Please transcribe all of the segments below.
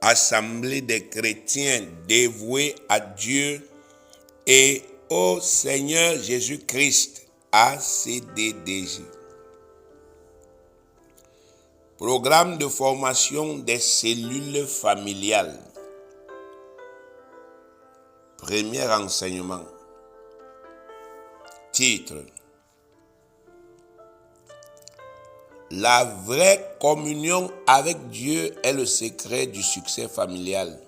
Assemblée des chrétiens dévoués à Dieu et au Seigneur Jésus-Christ, ACDDJ. Programme de formation des cellules familiales. Premier enseignement. Titre: La vraie communion avec Dieu est le secret du succès familial.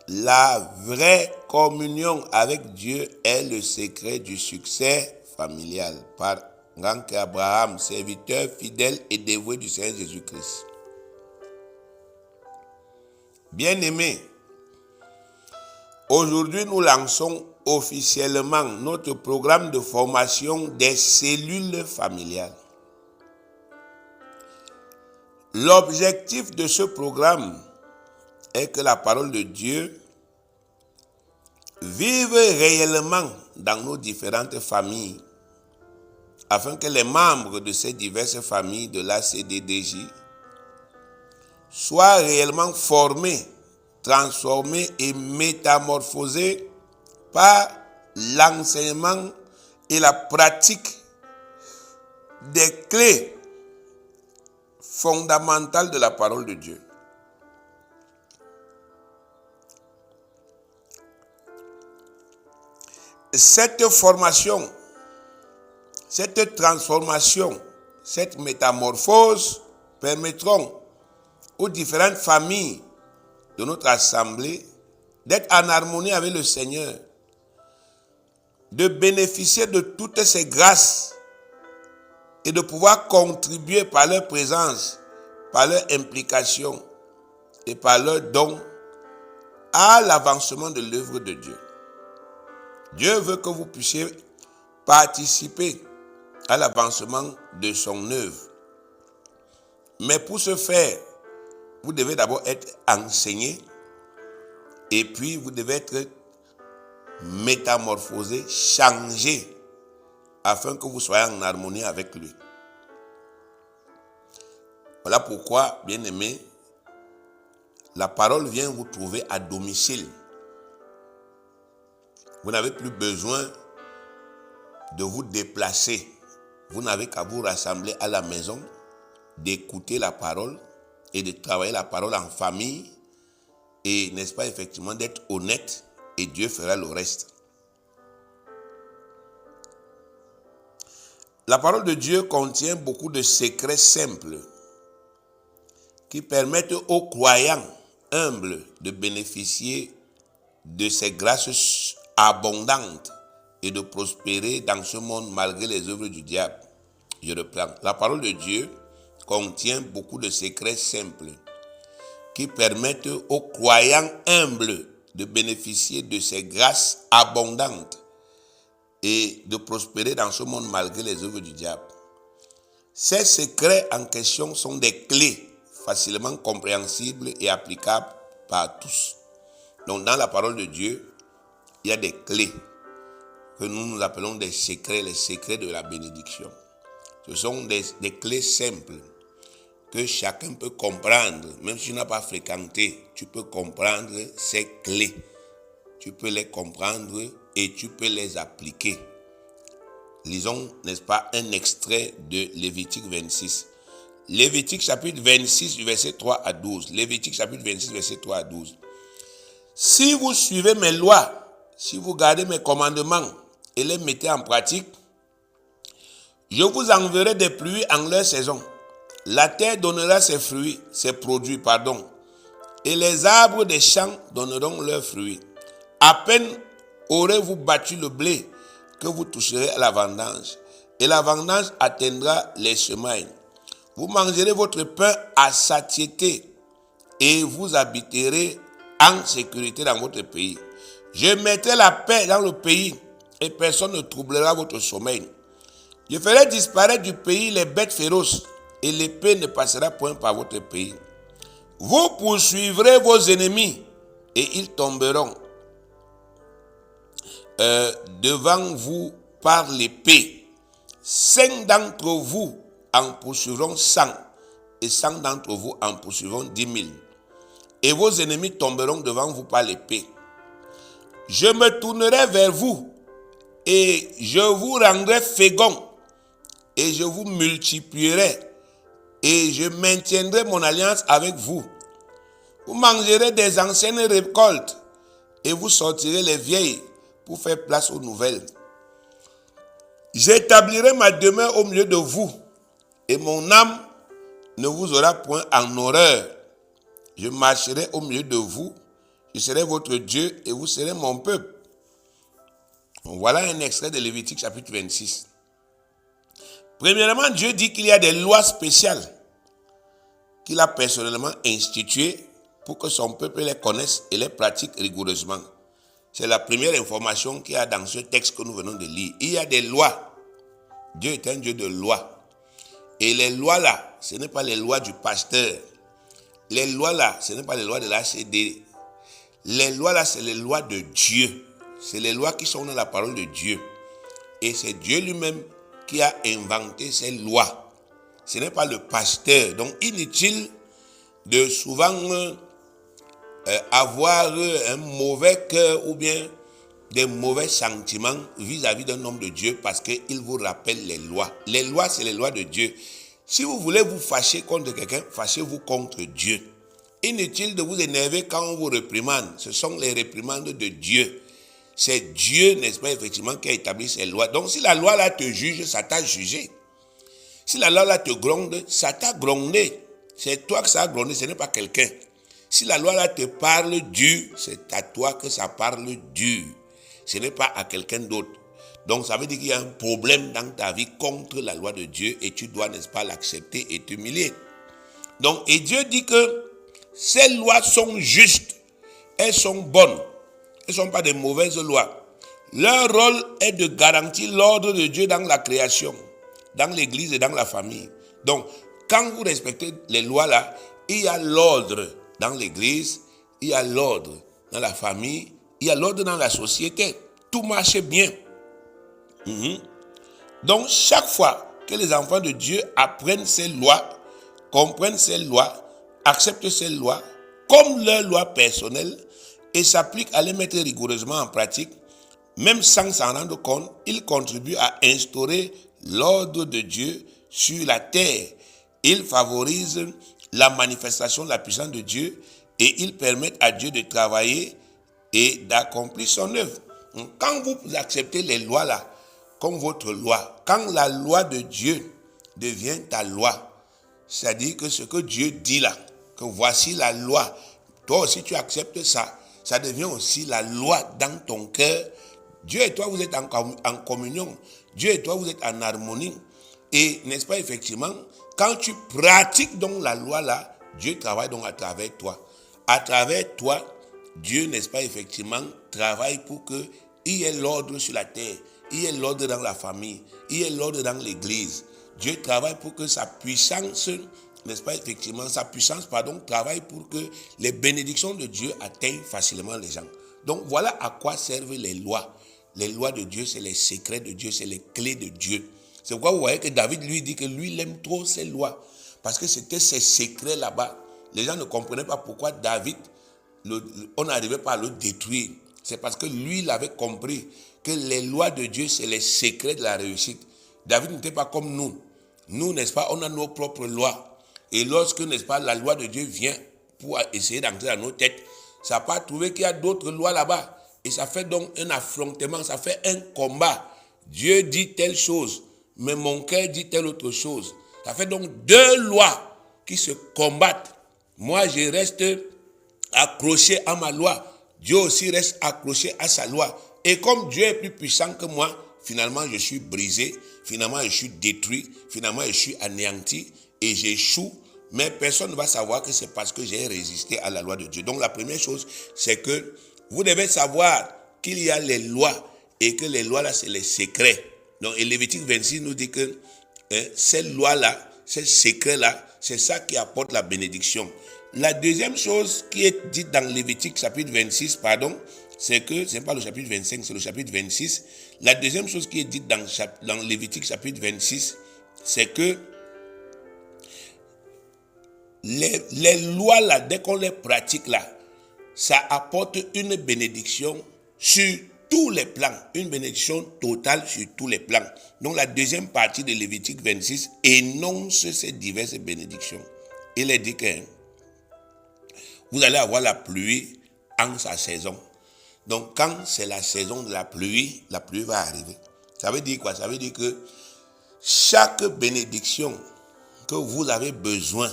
La vraie communion avec Dieu est le secret du succès familial. Par Rank Abraham, serviteur fidèle et dévoué du Seigneur Jésus-Christ. Bien-aimés, aujourd'hui nous lançons officiellement notre programme de formation des cellules familiales. L'objectif de ce programme est que la parole de Dieu vive réellement dans nos différentes familles, afin que les membres de ces diverses familles de l'ACDDJ soient réellement formés, transformés et métamorphosés par l'enseignement et la pratique des clés fondamentales de la parole de Dieu. Cette formation, cette transformation, cette métamorphose permettront aux différentes familles de notre assemblée d'être en harmonie avec le Seigneur, de bénéficier de toutes ces grâces et de pouvoir contribuer par leur présence, par leur implication et par leur don à l'avancement de l'œuvre de Dieu. Dieu veut que vous puissiez participer à l'avancement de son œuvre. Mais pour ce faire, vous devez d'abord être enseigné et puis vous devez être métamorphosé, changé, afin que vous soyez en harmonie avec lui. Voilà pourquoi, bien-aimés, la parole vient vous trouver à domicile. Vous n'avez plus besoin de vous déplacer. Vous n'avez qu'à vous rassembler à la maison, d'écouter la parole et de travailler la parole en famille. Et, n'est-ce pas, effectivement, d'être honnête, et Dieu fera le reste. La parole de Dieu contient beaucoup de secrets simples qui permettent aux croyants humbles de bénéficier de ces grâces abondantes et de prospérer dans ce monde malgré les œuvres du diable. Je reprends. La parole de Dieu contient beaucoup de secrets simples qui permettent aux croyants humbles de bénéficier de ces grâces abondantes et de prospérer dans ce monde malgré les œuvres du diable. Ces secrets en question sont des clés facilement compréhensibles et applicables par tous. Donc dans la parole de Dieu, il y a des clés que nous appelons des secrets, les secrets de la bénédiction. Ce sont des clés simples que chacun peut comprendre. Même si tu n'as pas fréquenté, tu peux comprendre ces clés. Tu peux les comprendre et tu peux les appliquer. Lisons, n'est-ce pas, un extrait de Lévitique 26. Lévitique chapitre 26, verset 3 à 12. Lévitique chapitre 26, verset 3 à 12. Si vous suivez mes lois, si vous gardez mes commandements et les mettez en pratique, je vous enverrai des pluies en leur saison. La terre donnera ses fruits, ses produits, et les arbres des champs donneront leurs fruits. À peine aurez-vous battu le blé que vous toucherez à la vendange, et la vendange atteindra les semailles. Vous mangerez votre pain à satiété, et vous habiterez en sécurité dans votre pays. Je mettrai la paix dans le pays, et personne ne troublera votre sommeil. Je ferai disparaître du pays les bêtes féroces, et l'épée ne passera point par votre pays. Vous poursuivrez vos ennemis, et ils tomberont devant vous par l'épée. 5 d'entre vous en poursuivront 100, et 100 d'entre vous en poursuivront 10 000. Et vos ennemis tomberont devant vous par l'épée. Je me tournerai vers vous et je vous rendrai fécond et je vous multiplierai et je maintiendrai mon alliance avec vous. Vous mangerez des anciennes récoltes et vous sortirez les vieilles pour faire place aux nouvelles. J'établirai ma demeure au milieu de vous et mon âme ne vous aura point en horreur. Je marcherai au milieu de vous, je serai votre Dieu et vous serez mon peuple. Voilà un extrait de Lévitique chapitre 26. Premièrement, Dieu dit qu'il y a des lois spéciales qu'il a personnellement instituées pour que son peuple les connaisse et les pratique rigoureusement. C'est la première information qu'il y a dans ce texte que nous venons de lire. Il y a des lois. Dieu est un Dieu de lois. Et les lois là, ce n'est pas les lois du pasteur. Les lois là, ce n'est pas les lois de l'ACD. Les lois là, c'est les lois de Dieu. C'est les lois qui sont dans la parole de Dieu. Et c'est Dieu lui-même qui a inventé ces lois. Ce n'est pas le pasteur. Donc inutile de souvent avoir un mauvais cœur ou bien des mauvais sentiments vis-à-vis d'un homme de Dieu parce qu'il vous rappelle les lois. Les lois, c'est les lois de Dieu. Si vous voulez vous fâcher contre quelqu'un, fâchez-vous contre Dieu. Inutile de vous énerver quand on vous réprimande. Ce sont les réprimandes de Dieu. C'est Dieu, n'est-ce pas, effectivement, qui a établi ces lois. Donc si la loi là te juge, ça t'a jugé. Si la loi là te gronde, ça t'a grondé. C'est toi que ça a grondé, ce n'est pas quelqu'un. Si la loi là te parle dur, c'est à toi que ça parle dur. Ce n'est pas à quelqu'un d'autre. Donc ça veut dire qu'il y a un problème dans ta vie contre la loi de Dieu et tu dois, n'est-ce pas, l'accepter et t'humilier. Donc, et Dieu dit que ces lois sont justes, elles sont bonnes, elles ne sont pas des mauvaises lois. Leur rôle est de garantir l'ordre de Dieu dans la création, dans l'église et dans la famille. Donc, quand vous respectez les lois là, il y a l'ordre dans l'église, il y a l'ordre dans la famille, il y a l'ordre dans la société. Tout marche bien. Donc, chaque fois que les enfants de Dieu apprennent ces lois, comprennent ces lois, acceptent ces lois comme leurs lois personnelles et s'appliquent à les mettre rigoureusement en pratique, même sans s'en rendre compte, ils contribuent à instaurer l'ordre de Dieu sur la terre. Ils favorisent la manifestation de la puissance de Dieu et ils permettent à Dieu de travailler et d'accomplir son œuvre. Donc, quand vous acceptez les lois là, comme votre loi, quand la loi de Dieu devient ta loi, c'est-à-dire que ce que Dieu dit là, que voici la loi, toi aussi tu acceptes ça, ça devient aussi la loi dans ton cœur. Dieu et toi vous êtes en communion, Dieu et toi vous êtes en harmonie. Et n'est-ce pas effectivement, quand tu pratiques donc la loi là, Dieu travaille donc à travers toi. À travers toi, Dieu, n'est-ce pas effectivement, travaille pour qu'il y ait l'ordre sur la terre, il y ait l'ordre dans la famille, il y ait l'ordre dans l'église. Dieu travaille pour que sa puissance, n'est-ce pas effectivement, travaille pour que les bénédictions de Dieu atteignent facilement les gens. Donc voilà à quoi servent les lois. Les lois de Dieu, c'est les secrets de Dieu, c'est les clés de Dieu. C'est pourquoi vous voyez que David lui dit que lui, il aime trop ces lois. Parce que c'était ces secrets là-bas. Les gens ne comprenaient pas pourquoi David, on n'arrivait pas à le détruire. C'est parce que lui, il avait compris que les lois de Dieu, c'est les secrets de la réussite. David n'était pas comme nous. Nous, n'est-ce pas, on a nos propres lois. Et lorsque, n'est-ce pas, la loi de Dieu vient pour essayer d'entrer dans nos têtes, ça n'a pas trouvé qu'il y a d'autres lois là-bas. Et ça fait donc un affrontement, ça fait un combat. Dieu dit telle chose, mais mon cœur dit telle autre chose. Ça fait donc deux lois qui se combattent. Moi, je reste accroché à ma loi. Dieu aussi reste accroché à sa loi. Et comme Dieu est plus puissant que moi, finalement, je suis brisé. Finalement, je suis détruit. Finalement, je suis anéanti et j'échoue. Mais personne ne va savoir que c'est parce que j'ai résisté à la loi de Dieu. Donc, la première chose, c'est que vous devez savoir qu'il y a les lois et que les lois là, c'est les secrets. Donc, et Lévitique 26 nous dit que ces lois-là, ces secrets-là, c'est ça qui apporte la bénédiction. La deuxième chose qui est dite dans Lévitique chapitre 26, c'est que, ce n'est pas le chapitre 25, c'est le chapitre 26. La deuxième chose qui est dite dans Lévitique chapitre 26, c'est que les lois là, dès qu'on les pratique là, ça apporte une bénédiction sur tous les plans, une bénédiction totale sur tous les plans. Donc la deuxième partie de Lévitique 26 énonce ces diverses bénédictions. Il est dit que vous allez avoir la pluie en sa saison. Donc quand c'est la saison de la pluie va arriver. Ça veut dire quoi? Ça veut dire que chaque bénédiction que vous avez besoin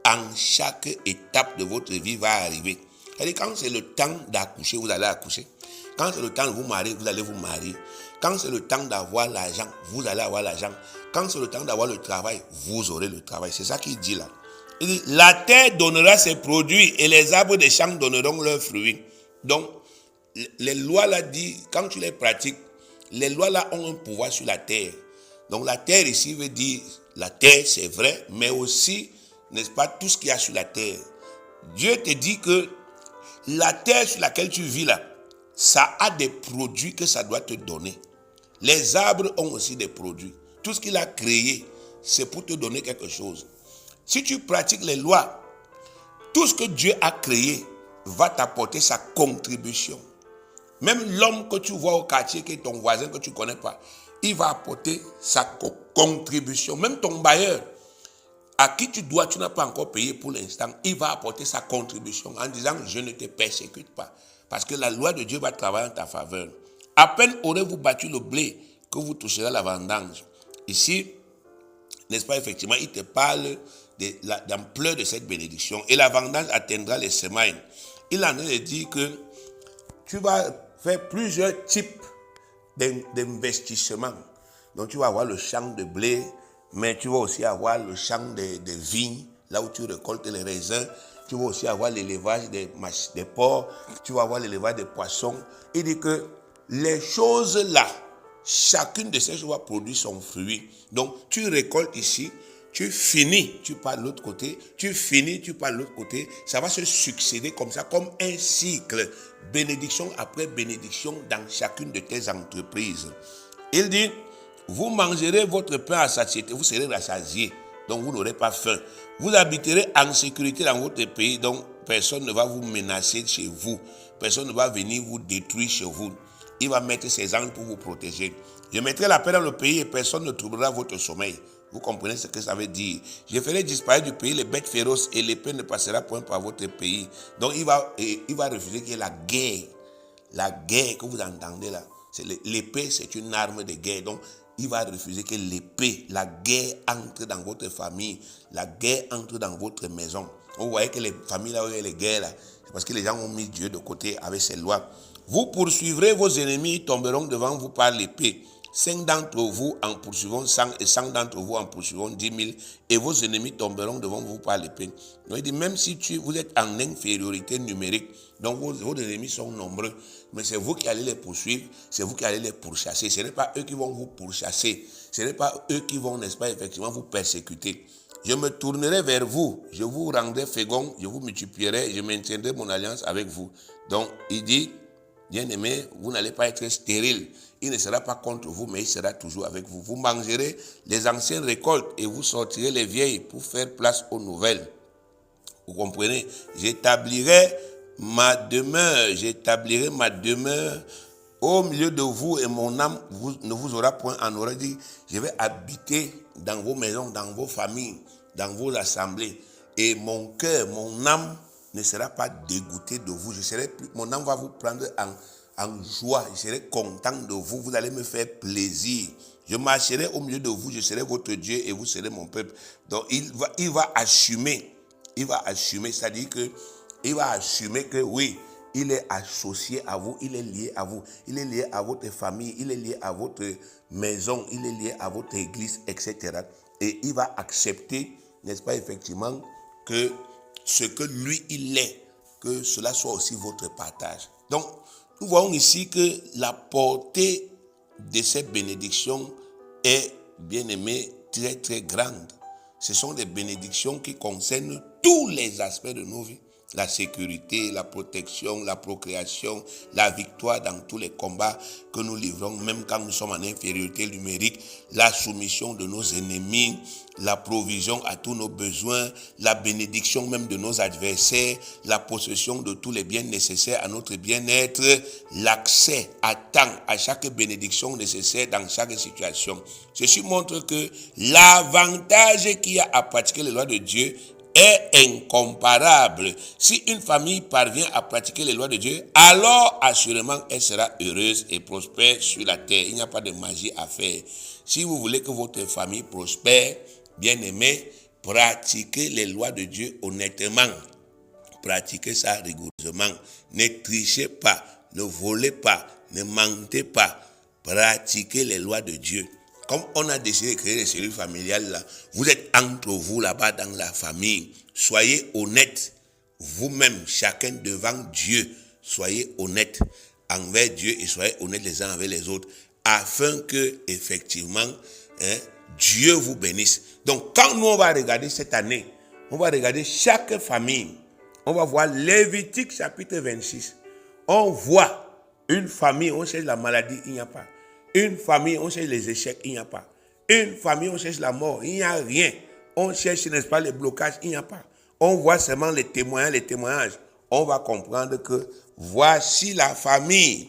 en chaque étape de votre vie va arriver. C'est-à-dire quand c'est le temps d'accoucher, vous allez accoucher. Quand c'est le temps de vous marier, vous allez vous marier. Quand c'est le temps d'avoir l'argent, vous allez avoir l'argent. Quand c'est le temps d'avoir le travail, vous aurez le travail. C'est ça qu'il dit là. Il dit, la terre donnera ses produits et les arbres des champs donneront leurs fruits. Donc, les lois là dit, quand tu les pratiques, les lois là ont un pouvoir sur la terre. Donc la terre ici veut dire, la terre c'est vrai, mais aussi, n'est-ce pas, tout ce qu'il y a sur la terre. Dieu te dit que la terre sur laquelle tu vis là, ça a des produits que ça doit te donner. Les arbres ont aussi des produits. Tout ce qu'il a créé, c'est pour te donner quelque chose. Si tu pratiques les lois, tout ce que Dieu a créé va t'apporter sa contribution. Même l'homme que tu vois au quartier, qui est ton voisin que tu ne connais pas, il va apporter sa contribution. Même ton bailleur, à qui tu dois, tu n'as pas encore payé pour l'instant, il va apporter sa contribution en disant, je ne te persécute pas. Parce que la loi de Dieu va travailler en ta faveur. À peine aurez-vous battu le blé que vous toucherez la vendange. Ici, n'est-ce pas, effectivement, il te parle de l'ampleur de cette bénédiction. Et la vendange atteindra les semailles. Il en est dit que tu vas faire plusieurs types d'investissements. Donc tu vas avoir le champ de blé, mais tu vas aussi avoir le champ de vignes, là où tu récoltes les raisins. Tu vas aussi avoir l'élevage des porcs, tu vas avoir l'élevage des poissons. Il dit que les choses là, chacune de ces choses va produire son fruit. Donc tu récoltes ici, tu finis, tu pars de l'autre côté, tu finis, tu pars de l'autre côté. Ça va se succéder comme ça, comme un cycle, bénédiction après bénédiction dans chacune de tes entreprises. Il dit, vous mangerez votre pain à satiété, vous serez rassasiés, donc vous n'aurez pas faim. Vous habiterez en sécurité dans votre pays, donc personne ne va vous menacer chez vous. Personne ne va venir vous détruire chez vous. Il va mettre ses anges pour vous protéger. Je mettrai la paix dans le pays et personne ne troublera votre sommeil. Vous comprenez ce que ça veut dire? Je ferai disparaître du pays les bêtes féroces et l'épée ne passera point par votre pays. Donc il va refuser qu'il y ait la guerre. La guerre que vous entendez là, l'épée c'est une arme de guerre. Donc il va refuser que l'épée, la guerre entre dans votre famille, la guerre entre dans votre maison. Vous voyez que les familles là où il y a les guerres là, c'est parce que les gens ont mis Dieu de côté avec ses lois. Vous poursuivrez vos ennemis, ils tomberont devant vous par l'épée. 5 d'entre vous en poursuivront 100 et 100 d'entre vous en poursuivront 10 000 et vos ennemis tomberont devant vous par l'épée. Donc il dit, même si vous êtes en infériorité numérique, donc vos ennemis sont nombreux, mais c'est vous qui allez les poursuivre, c'est vous qui allez les pourchasser. Ce n'est pas eux qui vont vous pourchasser, ce n'est pas eux qui vont, n'est-ce pas, effectivement vous persécuter. Je me tournerai vers vous, je vous rendrai fécond, je vous multiplierai, je maintiendrai mon alliance avec vous. Donc il dit, bien-aimés, vous n'allez pas être stérile. Il ne sera pas contre vous, mais il sera toujours avec vous. Vous mangerez les anciennes récoltes et vous sortirez les vieilles pour faire place aux nouvelles. Vous comprenez? J'établirai ma demeure au milieu de vous et mon âme ne vous aura point en horreur. Dit, je vais habiter dans vos maisons, dans vos familles, dans vos assemblées. Et mon cœur, mon âme ne sera pas dégoûté de vous. Mon âme va vous prendre en joie. Je serai content de vous. Vous allez me faire plaisir. Je marcherai au milieu de vous. Je serai votre Dieu et vous serez mon peuple. Donc il va assumer. Il va assumer. C'est-à-dire que il va assumer que oui, il est associé à vous. Il est lié à vous. Il est lié à votre famille. Il est lié à votre maison. Il est lié à votre église, etc. Et il va accepter, n'est-ce pas, effectivement, que ce que lui, il est, que cela soit aussi votre partage. Donc, nous voyons ici que la portée de cette bénédiction est, bien aimée, très, très grande. Ce sont des bénédictions qui concernent tous les aspects de nos vies. la sécurité, la protection, la procréation, la victoire dans tous les combats que nous livrons, même quand nous sommes en infériorité numérique, la soumission de nos ennemis, la provision à tous nos besoins, la bénédiction même de nos adversaires, la possession de tous les biens nécessaires à notre bien-être, l'accès à temps à chaque bénédiction nécessaire dans chaque situation. Ceci montre que l'avantage qu'il y a à pratiquer les lois de Dieu est incomparable. Si une famille parvient à pratiquer les lois de Dieu, alors assurément elle sera heureuse et prospère sur la terre. Il n'y a pas de magie à faire. Si vous voulez que votre famille prospère, bien aimé, pratiquez les lois de Dieu honnêtement. Pratiquez ça rigoureusement. Ne trichez pas, ne volez pas, ne mentez pas. Pratiquez les lois de Dieu. Comme on a décidé de créer les cellules familiales là, vous êtes entre vous là-bas dans la famille. Soyez honnêtes, vous-même, chacun devant Dieu. Soyez honnêtes envers Dieu et soyez honnêtes les uns avec les autres, afin que, effectivement, Dieu vous bénisse. Donc, quand nous on va regarder cette année, on va regarder chaque famille. On va voir Lévitique chapitre 26. On voit une famille, on cherche la maladie, il n'y a pas. Une famille, on cherche les échecs, il n'y a pas. Une famille, on cherche la mort, il n'y a rien. On cherche, n'est-ce pas, les blocages, il n'y a pas. On voit seulement les témoignages. On va comprendre que voici la famille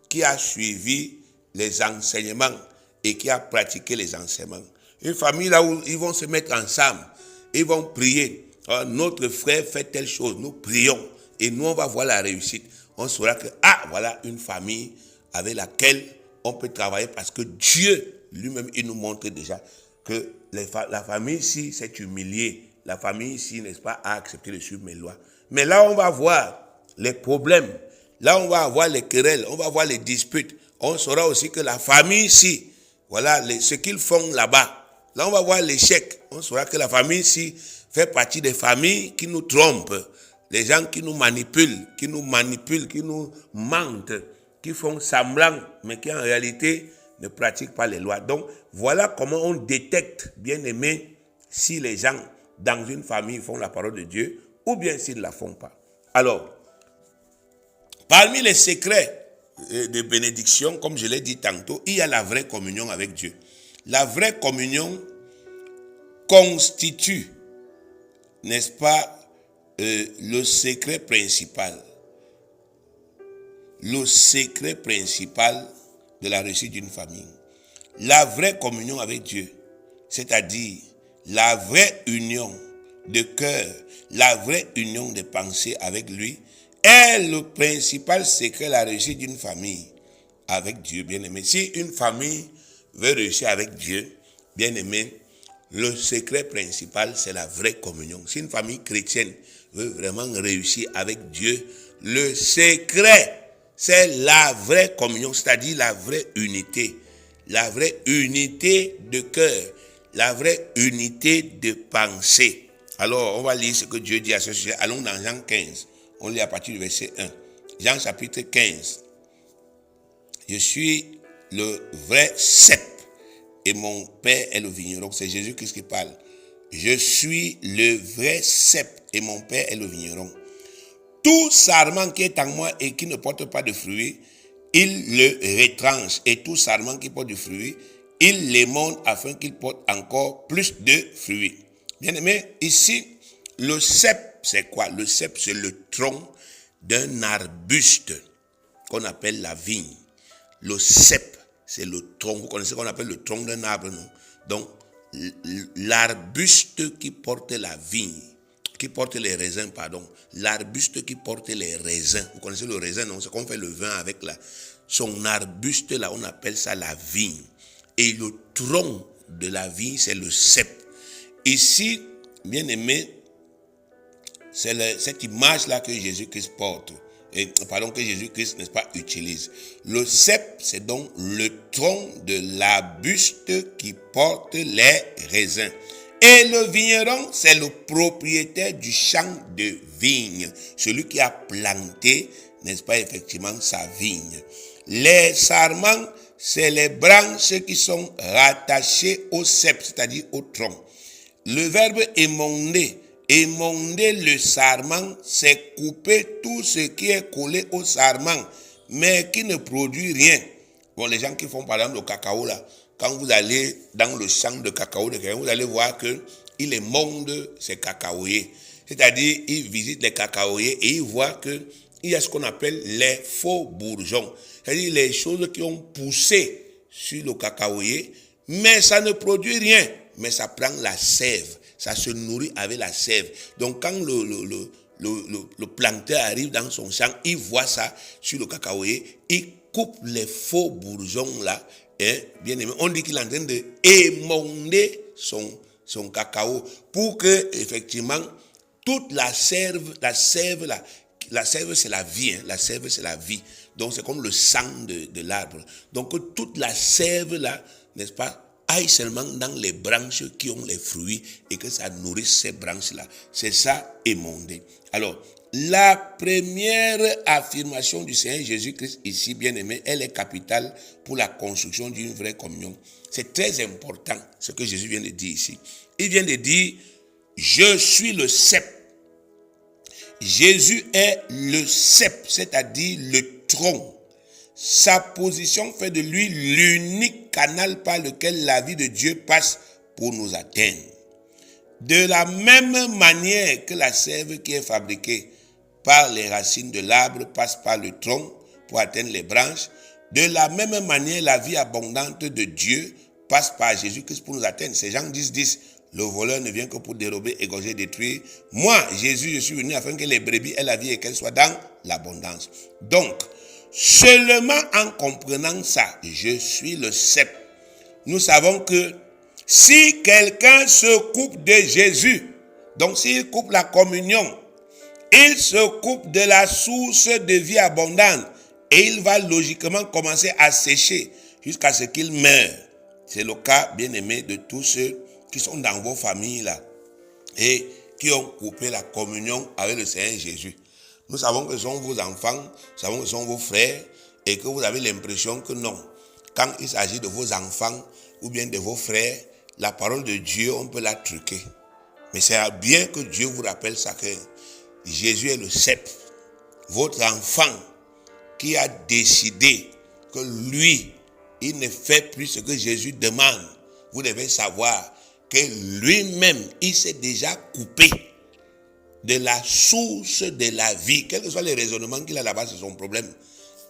qui a suivi les enseignements et qui a pratiqué les enseignements. Une famille là où ils vont se mettre ensemble, ils vont prier. Notre frère fait telle chose, nous prions et nous on va voir la réussite. On saura que, voilà une famille avec laquelle on peut travailler parce que Dieu lui-même, il nous montre déjà que la famille ici s'est humiliée. La famille ici, n'est-ce pas, a accepté de suivre mes lois. Mais là, on va voir les problèmes. Là, on va avoir les querelles. On va voir les disputes. On saura aussi que la famille ici, voilà ce qu'ils font là-bas. Là, on va voir l'échec. On saura que la famille ici fait partie des familles qui nous trompent. Les gens qui nous manipulent, qui nous mentent, qui font semblant, mais qui en réalité ne pratiquent pas les lois. Donc, voilà comment on détecte, bien aimé, si les gens dans une famille font la parole de Dieu ou bien s'ils ne la font pas. Alors, parmi les secrets de bénédiction, comme je l'ai dit tantôt, il y a la vraie communion avec Dieu. La vraie communion constitue, n'est-ce pas, le secret principal. Le secret principal de la réussite d'une famille. La vraie communion avec Dieu, c'est-à-dire la vraie union de cœur, la vraie union de pensée avec lui, est le principal secret de la réussite d'une famille avec Dieu, bien-aimé. Si une famille veut réussir avec Dieu, bien-aimé, le secret principal, c'est la vraie communion. Si une famille chrétienne veut vraiment réussir avec Dieu, le secret, c'est la vraie communion, c'est-à-dire la vraie unité de cœur, la vraie unité de pensée. Alors, on va lire ce que Dieu dit à ce sujet. Allons dans Jean 15. On lit à partir du verset 1. Jean chapitre 15. Je suis le vrai cep et mon père est le vigneron. C'est Jésus-Christ qui parle. Je suis le vrai cep et mon père est le vigneron. Tout sarment qui est en moi et qui ne porte pas de fruits, il le retranche. Et tout sarment qui porte du fruit, il l'émonde afin qu'il porte encore plus de fruits. Bien aimé, ici, le cep, c'est quoi? Le cep, c'est le tronc d'un arbuste qu'on appelle la vigne. Le cep, c'est le tronc. Vous connaissez qu'on appelle le tronc d'un arbre, non? Donc, l'arbuste qui porte la vigne, qui porte les raisins, l'arbuste qui porte les raisins. Vous connaissez le raisin, non? C'est qu'on fait le vin avec son arbuste, là, on appelle ça la vigne. Et le tronc de la vigne, c'est le cep. Ici, bien aimé, c'est cette image-là que Jésus-Christ porte. Que Jésus-Christ, n'est-ce pas, utilise. Le cep, c'est donc le tronc de l'arbuste qui porte les raisins. Et le vigneron, c'est le propriétaire du champ de vigne. Celui qui a planté, n'est-ce pas, effectivement, sa vigne. Les sarments, c'est les branches qui sont rattachées au cep, c'est-à-dire au tronc. Le verbe émonder Émonder le sarment, c'est couper tout ce qui est collé au sarment, mais qui ne produit rien. Bon, les gens qui font par exemple le cacao là, quand vous allez dans le champ de cacao de quelqu'un, vous allez voir qu'il émonde ses cacaoyers. C'est-à-dire, il visite les cacaoyers et il voit qu'il y a ce qu'on appelle les faux bourgeons. C'est-à-dire les choses qui ont poussé sur le cacaoyer, mais ça ne produit rien. Mais ça prend la sève. Ça se nourrit avec la sève. Donc quand le planteur arrive dans son champ, il voit ça sur le cacaoyer, il coupe les faux bourgeons là, hein, bien aimé. On dit qu'il est en train de émonder son cacao pour que effectivement toute la sève c'est la vie, hein, la sève c'est la vie. Donc c'est comme le sang de l'arbre. Donc toute la sève là, n'est-ce pas, aille seulement dans les branches qui ont les fruits et que ça nourrisse ces branches-là. C'est ça, émonder. Alors, la première affirmation du Seigneur Jésus-Christ ici, bien aimé, elle est capitale pour la construction d'une vraie communion. C'est très important ce que Jésus vient de dire ici. Il vient de dire, je suis le cep. Jésus est le cep, c'est-à-dire le tronc. Sa position fait de lui l'unique canal par lequel la vie de Dieu passe pour nous atteindre. De la même manière que la sève qui est fabriquée par les racines de l'arbre passe par le tronc pour atteindre les branches, de la même manière la vie abondante de Dieu passe par Jésus-Christ pour nous atteindre. C'est Jean 10, le voleur ne vient que pour dérober, égorger, détruire. Moi, Jésus, je suis venu afin que les brebis aient la vie et qu'elles soient dans l'abondance. Donc, seulement en comprenant ça, je suis le cep. Nous savons que si quelqu'un se coupe de Jésus, donc s'il coupe la communion, il se coupe de la source de vie abondante et il va logiquement commencer à sécher jusqu'à ce qu'il meure. C'est le cas, bien aimé, de tous ceux qui sont dans vos familles là et qui ont coupé la communion avec le Seigneur Jésus. Nous savons que ce sont vos enfants, nous savons que ce sont vos frères, et que vous avez l'impression que non. Quand il s'agit de vos enfants ou bien de vos frères, la parole de Dieu, on peut la truquer. Mais c'est bien que Dieu vous rappelle ça, que Jésus est le cep. Votre enfant qui a décidé que lui, il ne fait plus ce que Jésus demande. Vous devez savoir que lui-même, il s'est déjà coupé de la source de la vie. Quels que soient les raisonnements qu'il a là-bas, c'est son problème.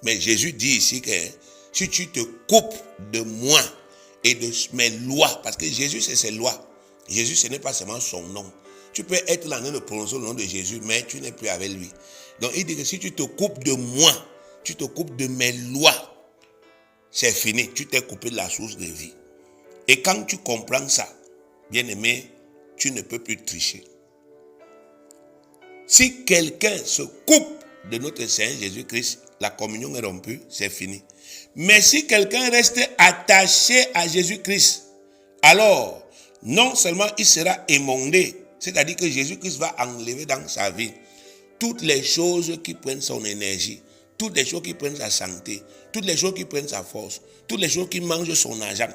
Mais Jésus dit ici que si tu te coupes de moi et de mes lois, parce que Jésus c'est ses lois. Jésus ce n'est pas seulement son nom. Tu peux être là en train de prononcer le nom de Jésus, mais tu n'es plus avec lui. Donc il dit que si tu te coupes de moi, tu te coupes de mes lois, c'est fini. Tu t'es coupé de la source de vie. Et quand tu comprends ça, bien aimé, tu ne peux plus tricher. Si quelqu'un se coupe de notre Seigneur Jésus-Christ, la communion est rompue, c'est fini. Mais si quelqu'un reste attaché à Jésus-Christ, alors, non seulement il sera émondé, c'est-à-dire que Jésus-Christ va enlever dans sa vie toutes les choses qui prennent son énergie, toutes les choses qui prennent sa santé, toutes les choses qui prennent sa force, toutes les choses qui mangent son argent.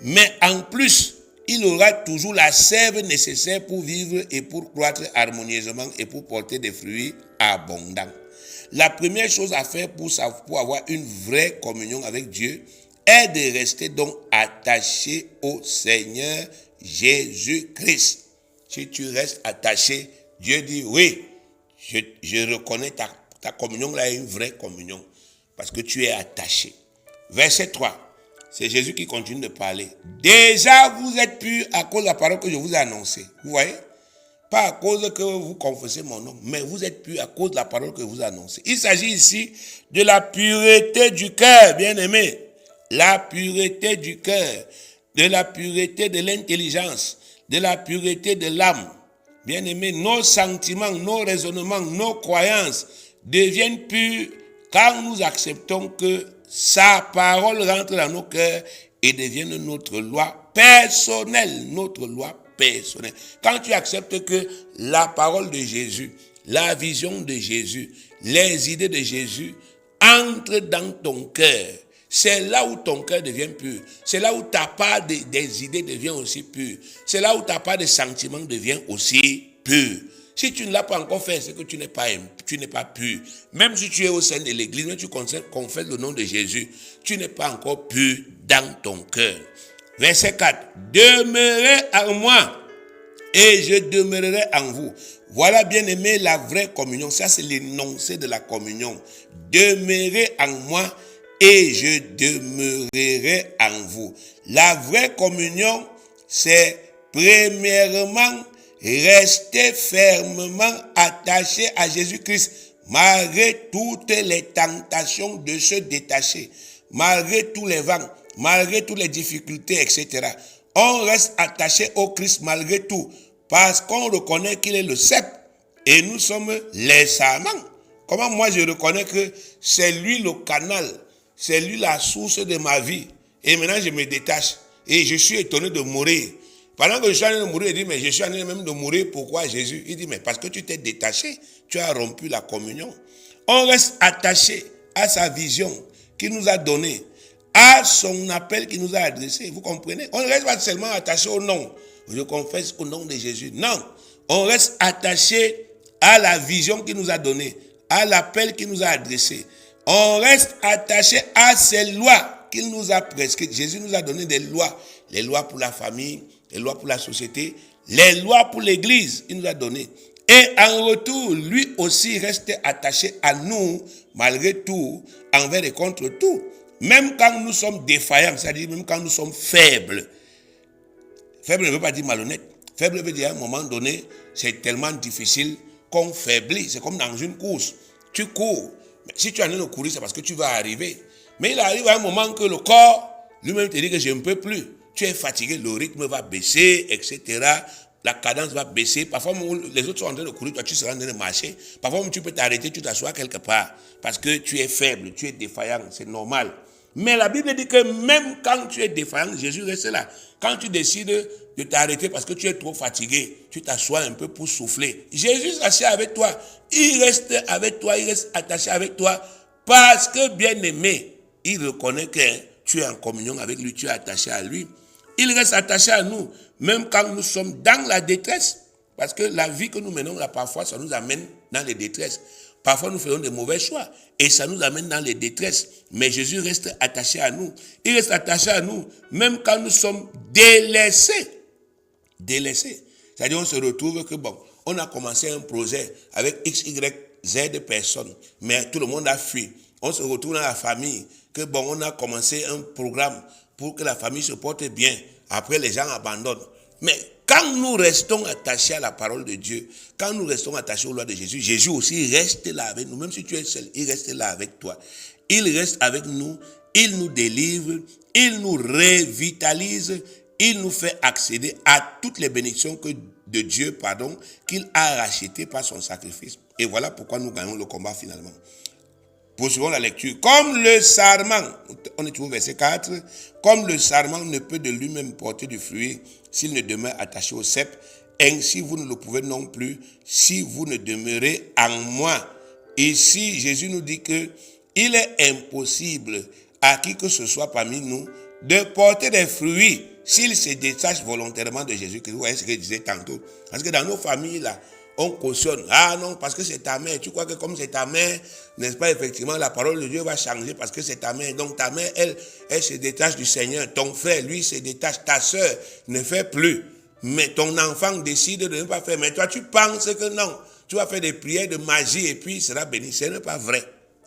Mais en plus, il aura toujours la sève nécessaire pour vivre et pour croître harmonieusement et pour porter des fruits abondants. La première chose à faire pour avoir une vraie communion avec Dieu est de rester donc attaché au Seigneur Jésus-Christ. Si tu restes attaché, Dieu dit oui, je reconnais ta communion là est une vraie communion parce que tu es attaché. Verset 3. C'est Jésus qui continue de parler. Déjà, vous êtes purs à cause de la parole que je vous ai annoncée. Vous voyez? Pas à cause que vous confessez mon nom, mais vous êtes purs à cause de la parole que je vous ai annoncée. Il s'agit ici de la pureté du cœur, bien aimé. La pureté du cœur, de la pureté de l'intelligence, de la pureté de l'âme. Bien aimé, nos sentiments, nos raisonnements, nos croyances deviennent purs quand nous acceptons que sa parole rentre dans nos cœurs et devienne notre loi personnelle. Notre loi personnelle. Quand tu acceptes que la parole de Jésus, la vision de Jésus, les idées de Jésus entrent dans ton cœur, c'est là où ton cœur devient pur. C'est là où ta part des idées devient aussi pure. C'est là où ta part des sentiments devient aussi pur. Si tu ne l'as pas encore fait, c'est que tu n'es pas pur. Même si tu es au sein de l'église, même si tu confesses le nom de Jésus, tu n'es pas encore pur dans ton cœur. Verset 4. Demeurez en moi et je demeurerai en vous. Voilà, bien aimé, la vraie communion. Ça, c'est l'énoncé de la communion. Demeurez en moi et je demeurerai en vous. La vraie communion, c'est premièrement rester fermement attaché à Jésus-Christ, malgré toutes les tentations de se détacher, malgré tous les vents, malgré toutes les difficultés, etc. On reste attaché au Christ malgré tout, parce qu'on reconnaît qu'il est le cep et nous sommes les sarments. Comment moi je reconnais que c'est lui le canal, c'est lui la source de ma vie, et maintenant je me détache et je suis étonné de mourir. Pendant que je suis en train de mourir, il dit, mais je suis en train même de mourir, pourquoi Jésus? Il dit, mais parce que tu t'es détaché, tu as rompu la communion. On reste attaché à sa vision qu'il nous a donnée, à son appel qu'il nous a adressé, vous comprenez? On ne reste pas seulement attaché au nom, je confesse au nom de Jésus, non. On reste attaché à la vision qu'il nous a donnée, à l'appel qu'il nous a adressé. On reste attaché à ces lois qu'il nous a prescrites. Jésus nous a donné des lois, les lois pour la famille, les lois pour la société, les lois pour l'église, il nous a donné. Et en retour, lui aussi reste attaché à nous, malgré tout, envers et contre tout. Même quand nous sommes défaillants, c'est-à-dire même quand nous sommes faibles. Faible ne veut pas dire malhonnête. Faible veut dire à un moment donné, c'est tellement difficile qu'on faiblit. C'est comme dans une course. Tu cours. Mais si tu es en train de courir, c'est parce que tu vas arriver. Mais il arrive à un moment que le corps lui-même te dit que je ne peux plus. Tu es fatigué, le rythme va baisser, etc. La cadence va baisser. Parfois, les autres sont en train de courir, toi tu seras en train de marcher. Parfois, tu peux t'arrêter, tu t'assois quelque part. Parce que tu es faible, tu es défaillant, c'est normal. Mais la Bible dit que même quand tu es défaillant, Jésus reste là. Quand tu décides de t'arrêter parce que tu es trop fatigué, tu t'assois un peu pour souffler. Jésus s'assied avec toi. Il reste avec toi, il reste attaché avec toi. Parce que, bien aimé, il reconnaît que tu es en communion avec lui, tu es attaché à lui. Il reste attaché à nous, même quand nous sommes dans la détresse. Parce que la vie que nous menons là, parfois, ça nous amène dans les détresses. Parfois, nous faisons des mauvais choix et ça nous amène dans les détresses. Mais Jésus reste attaché à nous. Il reste attaché à nous, même quand nous sommes délaissés. Délaissés. C'est-à-dire, on se retrouve que, bon, on a commencé un projet avec X, Y, Z personnes, mais tout le monde a fui. On se retrouve dans la famille, que, bon, on a commencé un programme pour que la famille se porte bien. Après, les gens abandonnent. Mais quand nous restons attachés à la parole de Dieu, quand nous restons attachés aux lois de Jésus, Jésus aussi reste là avec nous. Même si tu es seul, il reste là avec toi. Il reste avec nous, il nous délivre, il nous revitalise, il nous fait accéder à toutes les bénédictions de Dieu, qu'il a rachetées par son sacrifice. Et voilà pourquoi nous gagnons le combat finalement. Poursuivons la lecture. Comme le sarment, on est toujours au verset 4, comme le sarment ne peut de lui-même porter du fruit s'il ne demeure attaché au cep, ainsi vous ne le pouvez non plus si vous ne demeurez en moi. Ici, Jésus nous dit que il est impossible à qui que ce soit parmi nous de porter des fruits s'il se détache volontairement de Jésus-Christ. Vous voyez ce que je disais tantôt. Parce que dans nos familles, là, on cautionne. Ah non, parce que c'est ta mère. Tu crois que comme c'est ta mère, n'est-ce pas, effectivement, la parole de Dieu va changer parce que c'est ta mère. Donc ta mère, elle se détache du Seigneur. Ton frère, lui, se détache. Ta soeur ne fait plus. Mais ton enfant décide de ne pas faire. Mais toi, tu penses que non. Tu vas faire des prières de magie et puis il sera béni. Ce n'est pas vrai.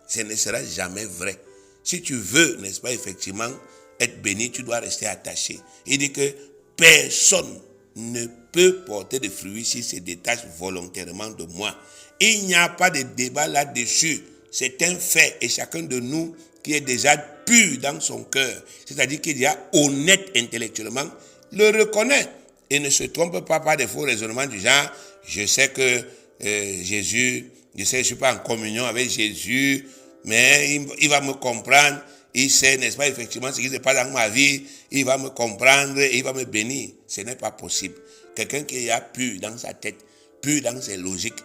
Ce ne sera jamais vrai. Si tu veux, n'est-ce pas, effectivement, être béni, tu dois rester attaché. Il dit que personne ne peut porter de fruits s'il se détache volontairement de moi. Il n'y a pas de débat là-dessus. C'est un fait. Et chacun de nous qui est déjà pur dans son cœur, c'est-à-dire qui est déjà honnête intellectuellement, le reconnaît et ne se trompe pas par des faux raisonnements du genre, je sais que Jésus, je sais que je ne suis pas en communion avec Jésus, mais il va me comprendre. Il sait, n'est-ce pas, effectivement, ce qui se passe dans ma vie, il va me comprendre, il va me bénir. Ce n'est pas possible. Quelqu'un qui est pur dans sa tête, pur dans ses logiques,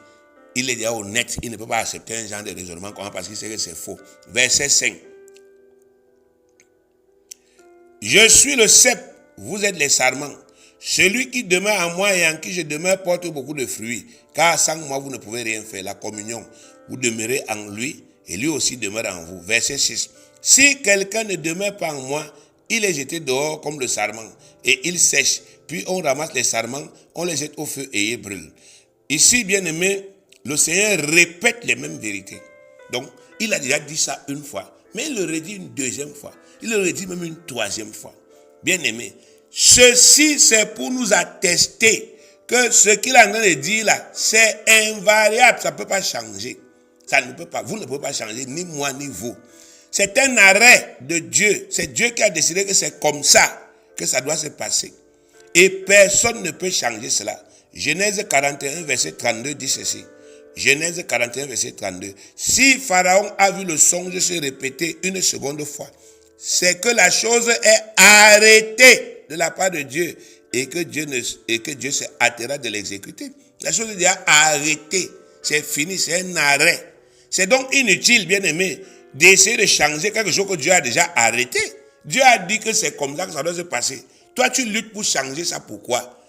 il est déjà honnête, il ne peut pas accepter un genre de raisonnement comment parce qu'il sait que c'est faux. Verset 5. Je suis le cep, vous êtes les sarments. Celui qui demeure en moi et en qui je demeure porte beaucoup de fruits, car sans moi vous ne pouvez rien faire. La communion, vous demeurez en lui et lui aussi demeure en vous. Verset 6. Si quelqu'un ne demeure pas en moi, il est jeté dehors comme le sarment et il sèche. Puis on ramasse les sarments, on les jette au feu et ils brûlent. Ici, bien aimé, le Seigneur répète les mêmes vérités. Donc, il a déjà dit ça une fois, mais il le redit une deuxième fois. Il le redit même une troisième fois. Bien aimé, ceci c'est pour nous attester que ce qu'il a en train de dire là, c'est invariable, ça ne peut pas changer. Ça ne peut pas, vous ne pouvez pas changer, ni moi ni vous. C'est un arrêt de Dieu. C'est Dieu qui a décidé que c'est comme ça que ça doit se passer. Et personne ne peut changer cela. Genèse 41, verset 32 dit ceci. Genèse 41, verset 32. Si Pharaon a vu le songe se répéter une seconde fois, c'est que la chose est arrêtée de la part de Dieu et que Dieu s'est hâtera de l'exécuter. La chose est déjà arrêtée. C'est fini, c'est un arrêt. C'est donc inutile, bien aimé, d'essayer de changer quelque chose que Dieu a déjà arrêté. Dieu a dit que c'est comme ça que ça doit se passer. Toi, tu luttes pour changer ça, pourquoi?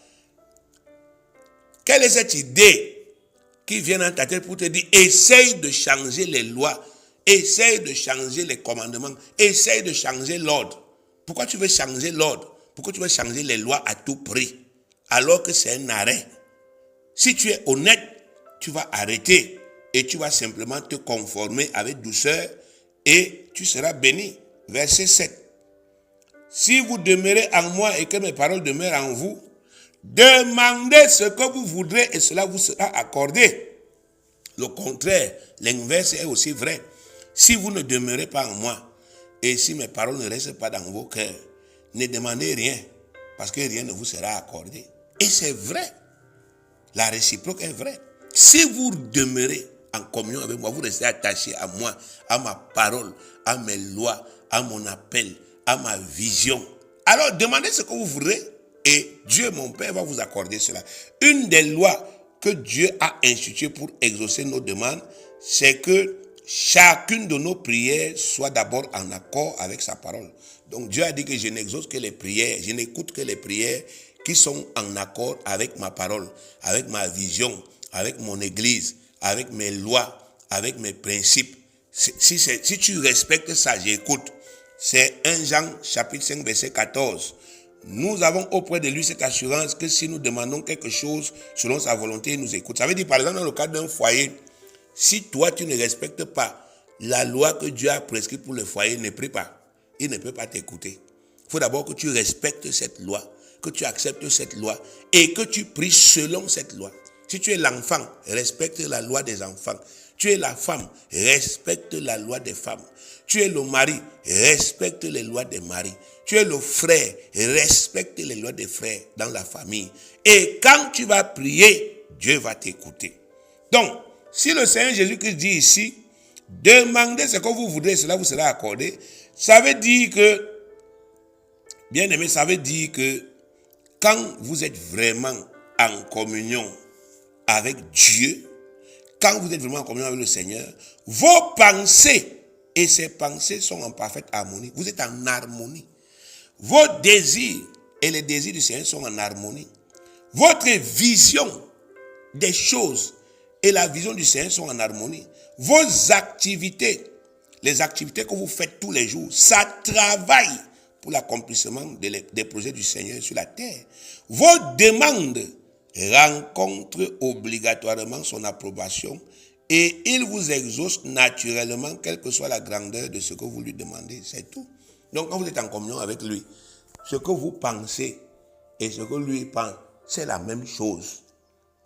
Quelle est cette idée qui vient dans ta tête pour te dire, essaye de changer les lois, essaye de changer les commandements, essaye de changer l'ordre. Pourquoi tu veux changer l'ordre? Pourquoi tu veux changer les lois à tout prix? Alors que c'est un arrêt. Si tu es honnête, tu vas arrêter et tu vas simplement te conformer avec douceur et tu seras béni. Verset 7. Si vous demeurez en moi et que mes paroles demeurent en vous, demandez ce que vous voudrez et cela vous sera accordé. Le contraire, l'inverse est aussi vrai. Si vous ne demeurez pas en moi et si mes paroles ne restent pas dans vos cœurs, ne demandez rien parce que rien ne vous sera accordé. Et c'est vrai. La réciproque est vraie. Si vous demeurez en communion avec moi, vous restez attaché à moi, à ma parole, à mes lois, à mon appel, à ma vision. Alors demandez ce que vous voudrez et Dieu, mon Père, va vous accorder cela. Une des lois que Dieu a instituées pour exaucer nos demandes, c'est que chacune de nos prières soit d'abord en accord avec sa parole. Donc Dieu a dit que je n'exauce que les prières, je n'écoute que les prières qui sont en accord avec ma parole, avec ma vision, avec mon église, avec mes lois, avec mes principes. Si tu respectes ça, j'écoute. C'est 1 Jean chapitre 5 verset 14. Nous avons auprès de lui cette assurance que si nous demandons quelque chose selon sa volonté, il nous écoute. Ça veut dire par exemple dans le cadre d'un foyer, si toi tu ne respectes pas la loi que Dieu a prescrite pour le foyer, ne prie pas. Il ne peut pas t'écouter. Il faut d'abord que tu respectes cette loi, que tu acceptes cette loi et que tu pries selon cette loi. Si tu es l'enfant, respecte la loi des enfants. Tu es la femme, respecte la loi des femmes. Tu es le mari, respecte les lois des maris. Tu es le frère, respecte les lois des frères dans la famille. Et quand tu vas prier, Dieu va t'écouter. Donc, si le Seigneur Jésus-Christ dit ici, demandez ce que vous voudrez, cela vous sera accordé, ça veut dire que, bien aimé, ça veut dire que quand vous êtes vraiment en communion avec Dieu, quand vous êtes vraiment en communion avec le Seigneur, vos pensées et ses pensées sont en parfaite harmonie. Vous êtes en harmonie. Vos désirs et les désirs du Seigneur sont en harmonie. Votre vision des choses et la vision du Seigneur sont en harmonie. Vos activités, les activités que vous faites tous les jours, ça travaille pour l'accomplissement des projets du Seigneur sur la terre. Vos demandes rencontrent obligatoirement son approbation et il vous exauce naturellement, quelle que soit la grandeur de ce que vous lui demandez. C'est tout. Donc quand vous êtes en communion avec lui, ce que vous pensez et ce que lui pense, c'est la même chose.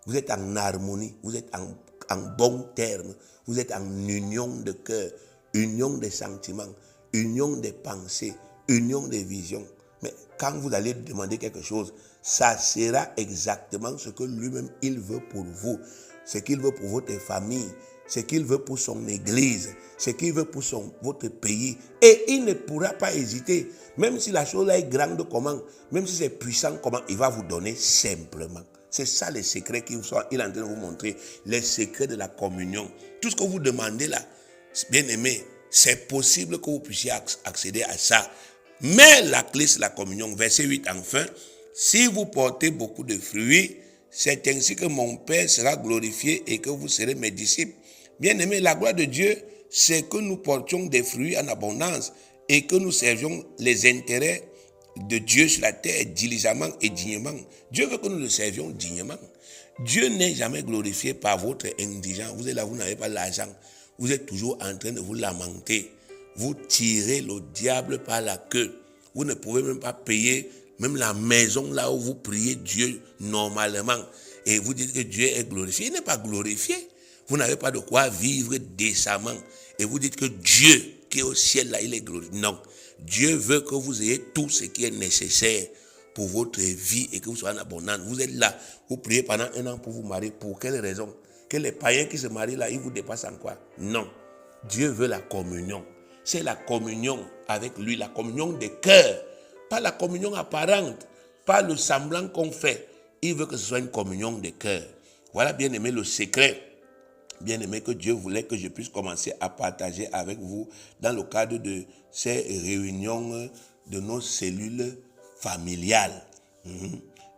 Vous êtes en harmonie, vous êtes en bon terme, vous êtes en union de cœur, union des sentiments, union des pensées, union des visions. Mais quand vous allez demander quelque chose, ça sera exactement ce que lui-même il veut pour vous, ce qu'il veut pour votre famille, ce qu'il veut pour son église, ce qu'il veut pour votre pays. Et il ne pourra pas hésiter, même si la chose est grande comment, même si c'est puissant comment, il va vous donner simplement. C'est ça les secrets qu'il est en train de vous montrer, les secrets de la communion. Tout ce que vous demandez là, bien aimé, c'est possible que vous puissiez accéder à ça. Mais la clé, c'est la communion. Verset 8, enfin, Si vous portez beaucoup de fruits, c'est ainsi que mon Père sera glorifié et que vous serez mes disciples. Bien-aimés, la gloire de Dieu, c'est que nous portions des fruits en abondance et que nous servions les intérêts de Dieu sur la terre diligemment et dignement. Dieu veut que nous le servions dignement. Dieu n'est jamais glorifié par votre indigence. Vous êtes là, vous n'avez pas l'argent. Vous êtes toujours en train de vous lamenter. Vous tirez le diable par la queue. Vous ne pouvez même pas payer même la maison là où vous priez Dieu normalement. Et vous dites que Dieu est glorifié. Il n'est pas glorifié. Vous n'avez pas de quoi vivre décemment. Et vous dites que Dieu qui est au ciel là, il est glorifié. Non. Dieu veut que vous ayez tout ce qui est nécessaire pour votre vie et que vous soyez en abondance. Vous êtes là, vous priez pendant 1 an pour vous marier. Pour quelle raison? Que les païens qui se marient là, ils vous dépassent en quoi? Non. Dieu veut la communion. C'est la communion avec lui, la communion des cœurs. Pas la communion apparente, pas le semblant qu'on fait. Il veut que ce soit une communion des cœurs. Voilà, bien aimé, le secret. Bien aimé, que Dieu voulait que je puisse commencer à partager avec vous dans le cadre de ces réunions de nos cellules familiales.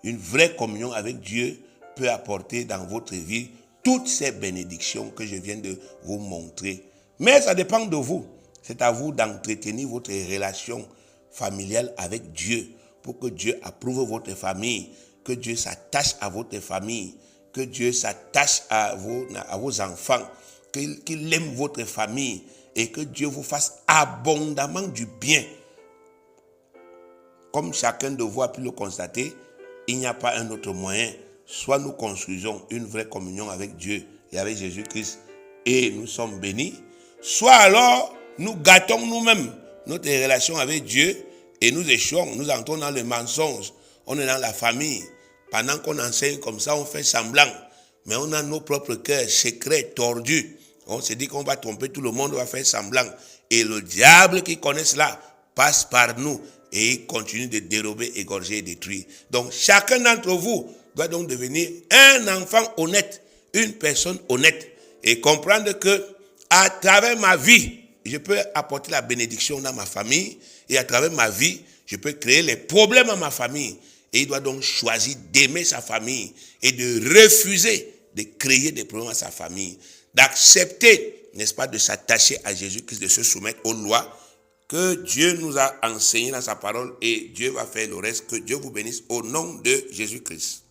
Une vraie communion avec Dieu peut apporter dans votre vie toutes ces bénédictions que je viens de vous montrer. Mais ça dépend de vous. C'est à vous d'entretenir votre relation familiale avec Dieu pour que Dieu approuve votre famille, que Dieu s'attache à votre famille, que Dieu s'attache à vos enfants, qu'il aime votre famille et que Dieu vous fasse abondamment du bien. Comme chacun de vous a pu le constater, il n'y a pas un autre moyen. Soit nous construisons une vraie communion avec Dieu et avec Jésus-Christ et nous sommes bénis, soit alors nous gâtons nous-mêmes notre relation avec Dieu et nous échouons, nous entrons dans le mensonge. On est dans la famille. Pendant qu'on enseigne comme ça, on fait semblant. Mais on a nos propres cœurs secrets, tordus. On se dit qu'on va tromper tout le monde, on va faire semblant. Et le diable qui connaît cela passe par nous et il continue de dérober, égorger et détruire. Donc chacun d'entre vous doit donc devenir un enfant honnête, une personne honnête et comprendre que à travers ma vie, je peux apporter la bénédiction dans ma famille et à travers ma vie, je peux créer les problèmes à ma famille. Et il doit donc choisir d'aimer sa famille et de refuser de créer des problèmes à sa famille. D'accepter, n'est-ce pas, de s'attacher à Jésus-Christ, de se soumettre aux lois que Dieu nous a enseignées dans sa parole et Dieu va faire le reste. Que Dieu vous bénisse au nom de Jésus-Christ.